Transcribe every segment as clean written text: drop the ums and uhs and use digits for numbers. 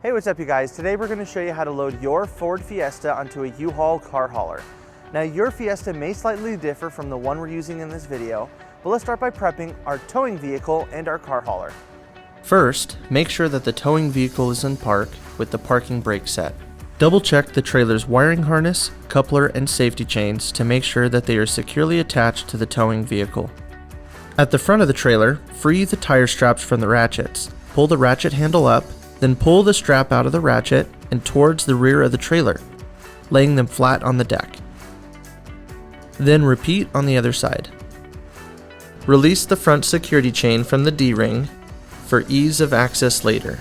Hey, what's up you guys? Today we're going to show you how to load your Ford Fiesta onto a U-Haul car hauler. Now your Fiesta may slightly differ from the one we're using in this video, but let's start by prepping our towing vehicle and our car hauler. First, make sure that the towing vehicle is in park with the parking brake set. Double check the trailer's wiring harness, coupler, and safety chains to make sure that they are securely attached to the towing vehicle. At the front of the trailer, free the tire straps from the ratchets. Pull the ratchet handle up, then pull the strap out of the ratchet and towards the rear of the trailer, laying them flat on the deck. Then repeat on the other side. Release the front security chain from the D-ring for ease of access later.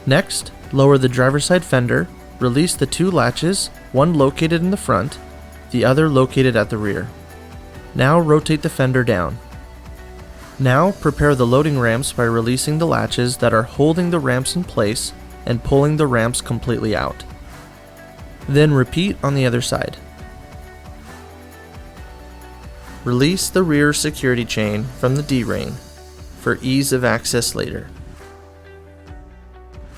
Next, lower the driver's side fender, release the two latches, one located in the front, the other located at the rear. Now rotate the fender down. Now prepare the loading ramps by releasing the latches that are holding the ramps in place and pulling the ramps completely out. Then repeat on the other side. Release the rear security chain from the D-ring for ease of access later.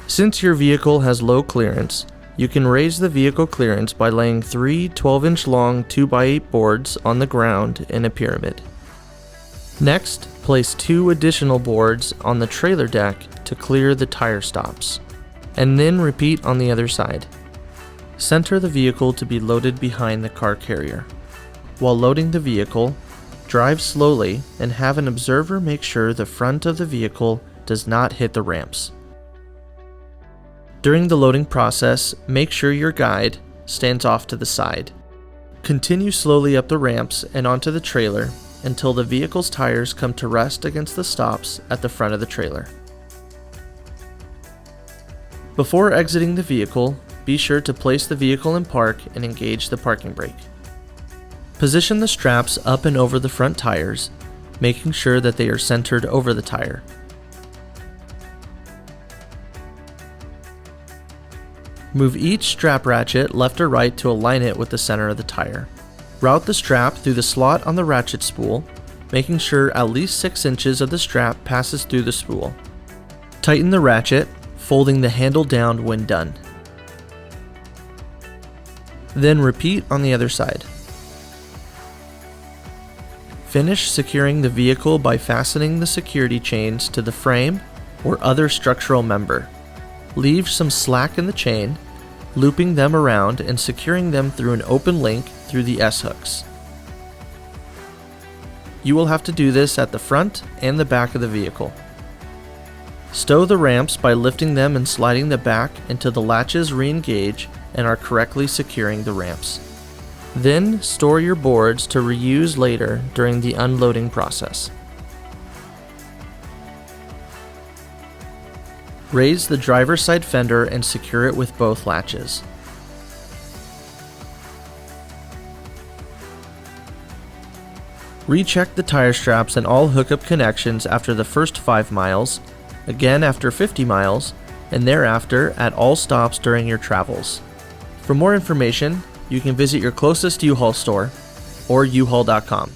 Since your vehicle has low clearance, you can raise the vehicle clearance by laying 3 12-inch long 2x8 boards on the ground in a pyramid. Next, place 2 additional boards on the trailer deck to clear the tire stops, and then repeat on the other side. Center the vehicle to be loaded behind the car carrier. While loading the vehicle, drive slowly and have an observer make sure the front of the vehicle does not hit the ramps. During the loading process, make sure your guide stands off to the side. Continue slowly up the ramps and onto the trailer until the vehicle's tires come to rest against the stops at the front of the trailer. Before exiting the vehicle, be sure to place the vehicle in park and engage the parking brake. Position the straps up and over the front tires, making sure that they are centered over the tire. Move each strap ratchet left or right to align it with the center of the tire. Route the strap through the slot on the ratchet spool, making sure at least 6 inches of the strap passes through the spool. Tighten the ratchet, folding the handle down when done. Then repeat on the other side. Finish securing the vehicle by fastening the security chains to the frame or other structural member. Leave some slack in the chain, looping them around and securing them through an open link through the S-hooks. You will have to do this at the front and the back of the vehicle. Stow the ramps by lifting them and sliding the back until the latches re-engage and are correctly securing the ramps. Then store your boards to reuse later during the unloading process. Raise the driver's side fender and secure it with both latches. Recheck the tire straps and all hookup connections after the first 5 miles, again after 50 miles, and thereafter at all stops during your travels. For more information, you can visit your closest U-Haul store or uhaul.com.